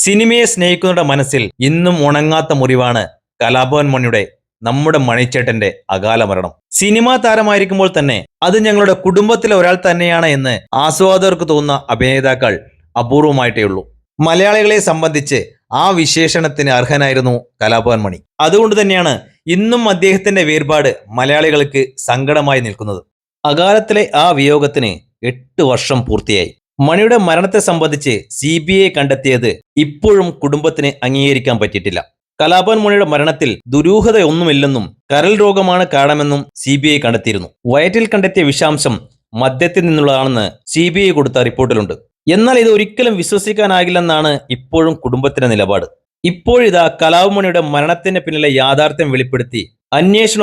സിനിമയെ സ്നേഹിക്കുന്നവരുടെ മനസ്സിൽ ഇന്നും ഉണങ്ങാത്ത മുറിവാണ് കലാഭവൻ മണിയുടെ നമ്മുടെ മണിച്ചേട്ടന്റെ അകാല മരണം. സിനിമാ താരമായിരിക്കുമ്പോൾ തന്നെ അത് ഞങ്ങളുടെ കുടുംബത്തിലെ ഒരാൾ തന്നെയാണ് എന്ന് ആസ്വാദകർക്ക് തോന്നുന്ന അഭിനേതാക്കൾ അപൂർവമായിട്ടേ ഉള്ളൂ. മലയാളികളെ സംബന്ധിച്ച് ആ വിശേഷണത്തിന് അർഹനായിരുന്നു കലാഭവൻ മണി. അതുകൊണ്ട് തന്നെയാണ് ഇന്നും അദ്ദേഹത്തിന്റെ വേർപാട് മലയാളികൾക്ക് സങ്കടമായി നിൽക്കുന്നത്. അകാലത്തിലെ ആ വിയോഗത്തിന് 8 വർഷം പൂർത്തിയായി. മണിയുടെ മരണത്തെ സംബന്ധിച്ച് CBI കണ്ടെത്തിയത് ഇപ്പോഴും കുടുംബത്തിന് അംഗീകരിക്കാൻ പറ്റിയിട്ടില്ല. കലാഭവൻ മണിയുടെ മരണത്തിൽ ദുരൂഹതയൊന്നുമില്ലെന്നും കരൾ രോഗമാണ് കാരണമെന്നും CBI കണ്ടെത്തിയിരുന്നു. വയറ്റിൽ കണ്ടെത്തിയ വിഷാംശം മദ്യത്തിൽ നിന്നുള്ളതാണെന്ന് CBI കൊടുത്ത റിപ്പോർട്ടിലുണ്ട്. എന്നാൽ ഇത് ഒരിക്കലും വിശ്വസിക്കാനാകില്ലെന്നാണ് ഇപ്പോഴും കുടുംബത്തിന്റെ നിലപാട്. ഇപ്പോഴിതാ കലാഭവൻ മണിയുടെ മരണത്തിന് പിന്നിലെ യാഥാർത്ഥ്യം വെളിപ്പെടുത്തി അന്വേഷണ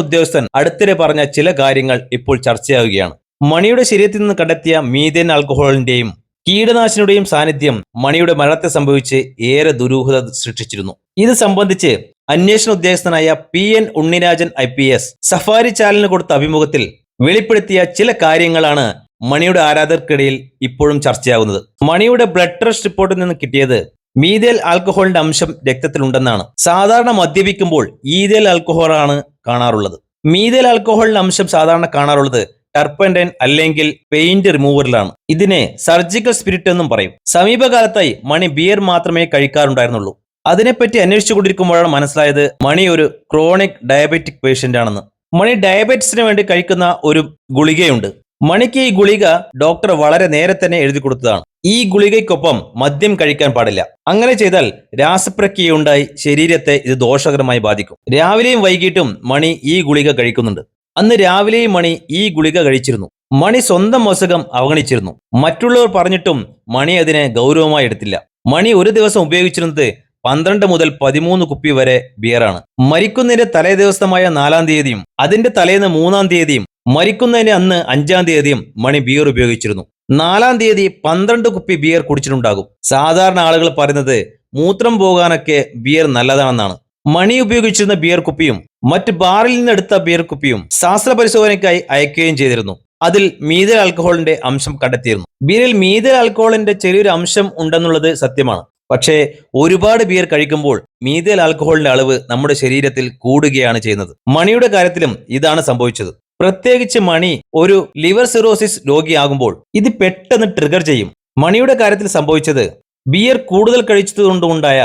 ഉദ്യോഗസ്ഥൻ അടുത്തിടെ പറഞ്ഞ ചില കാര്യങ്ങൾ ഇപ്പോൾ ചർച്ചയാവുകയാണ്. മണിയുടെ ശരീരത്തിൽ നിന്ന് കണ്ടെത്തിയ മീഥേൻ ആൽക്കഹോളിന്റെയും കീടനാശിനിയുടെയും സാന്നിധ്യം മണിയുടെ മരണത്തെ സംഭവിച്ച് ഏറെ ദുരൂഹത സൃഷ്ടിച്ചിരുന്നു. ഇത് സംബന്ധിച്ച് അന്വേഷണ ഉദ്യോഗസ്ഥനായ PN ഉണ്ണിരാജൻ IPS സഫാരി ചാനലിന് കൊടുത്ത അഭിമുഖത്തിൽ വെളിപ്പെടുത്തിയ ചില കാര്യങ്ങളാണ് മണിയുടെ ആരാധകർക്കിടയിൽ ഇപ്പോഴും ചർച്ചയാകുന്നത്. മണിയുടെ ബ്ലഡ് ടെസ്റ്റ് റിപ്പോർട്ടിൽ നിന്ന് കിട്ടിയത് മീഥേൽ ആൽക്കഹോളിന്റെ അംശം രക്തത്തിലുണ്ടെന്നാണ്. സാധാരണ മദ്യപിക്കുമ്പോൾ ഈഥേൽ ആൽക്കഹോളാണ് കാണാറുള്ളത്. മീഥേൽ ആൽക്കഹോളിന്റെ അംശം സാധാരണ കാണാറുള്ളത് ടർപ്പന്റൈൻ അല്ലെങ്കിൽ പെയിന്റ് റിമൂവറിലാണ്. ഇതിനെ സർജിക്കൽ സ്പിരിറ്റ് എന്നും പറയും. സമീപകാലത്തായി മണി ബിയർ മാത്രമേ കഴിക്കാറുണ്ടായിരുന്നുള്ളൂ. അതിനെപ്പറ്റി അന്വേഷിച്ചുകൊണ്ടിരിക്കുമ്പോഴാണ് മനസ്സിലായത് മണി ഒരു ക്രോണിക് ഡയബറ്റിക് പേഷ്യന്റ് ആണെന്ന്. മണി ഡയബറ്റിസിന് വേണ്ടി കഴിക്കുന്ന ഒരു ഗുളികയുണ്ട്. മണിക്ക് ഈ ഗുളിക ഡോക്ടർ വളരെ നേരെ തന്നെ എഴുതി കൊടുത്തതാണ്. ഈ ഗുളികയ്ക്കൊപ്പം മദ്യം കഴിക്കാൻ പാടില്ല. അങ്ങനെ ചെയ്താൽ രാസപ്രക്രിയയുണ്ടായി ശരീരത്തെ ഇത് ദോഷകരമായി ബാധിക്കും. രാവിലെയും വൈകിട്ടും മണി ഈ ഗുളിക കഴിക്കുന്നുണ്ട്. അന്ന് രാവിലെയും മണി ഈ ഗുളിക കഴിച്ചിരുന്നു. മണി സ്വന്തം അസുഖം അവഗണിച്ചിരുന്നു. മറ്റുള്ളവർ പറഞ്ഞിട്ടും മണി അതിനെ ഗൗരവമായി എടുത്തില്ല. മണി ഒരു ദിവസം ഉപയോഗിച്ചിരുന്നത് 12 മുതൽ 13 കുപ്പി വരെ ബിയറാണ്. മരിക്കുന്നതിന്റെ തലേ ദിവസമായ 4-ാം തീയതിയും അതിന്റെ തലേന്ന് 3-ാം തീയതിയും മരിക്കുന്നതിന് അന്ന് 5-ാം തീയതിയും മണി ബിയർ ഉപയോഗിച്ചിരുന്നു. 4-ാം തീയതി 12 കുപ്പി ബിയർ കുടിച്ചിട്ടുണ്ടാകും. സാധാരണ ആളുകൾ പറയുന്നത് മൂത്രം പോകാനൊക്കെ ബിയർ നല്ലതാണെന്നാണ്. മണി ഉപയോഗിച്ചിരുന്ന ബിയർ കുപ്പിയും മറ്റ് ബാറിൽ നിന്ന് എടുത്ത ബിയർ കുപ്പിയും ശാസ്ത്ര പരിശോധനയ്ക്കായി അയക്കുകയും ചെയ്തിരുന്നു. അതിൽ മീഥേൽ ആൽക്കഹോളിന്റെ അംശം കണ്ടെത്തിയിരുന്നു. ബിയറിൽ മീഥേൽ ആൽക്കഹോളിന്റെ ചെറിയൊരു അംശം ഉണ്ടെന്നുള്ളത് സത്യമാണ്. പക്ഷേ ഒരുപാട് ബിയർ കഴിക്കുമ്പോൾ മീഥേൽ ആൽക്കഹോളിന്റെ അളവ് നമ്മുടെ ശരീരത്തിൽ കൂടുകയാണ് ചെയ്യുന്നത്. മണിയുടെ കാര്യത്തിലും ഇതാണ് സംഭവിച്ചത്. പ്രത്യേകിച്ച് മണി ഒരു ലിവർ സിറോസിസ് രോഗിയാകുമ്പോൾ ഇത് പെട്ടെന്ന് ട്രിഗർ ചെയ്യും. മണിയുടെ കാര്യത്തിൽ സംഭവിച്ചത് ബിയർ കൂടുതൽ കഴിച്ചതുകൊണ്ടുണ്ടായ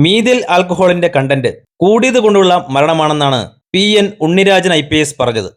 മീഥേൽ ആൽക്കഹോളിന്റെ കണ്ടന്റ് കൂടിയത് കൊണ്ടുള്ള മരണമാണെന്നാണ് PN ഉണ്ണിരാജൻ IPS പറഞ്ഞത്.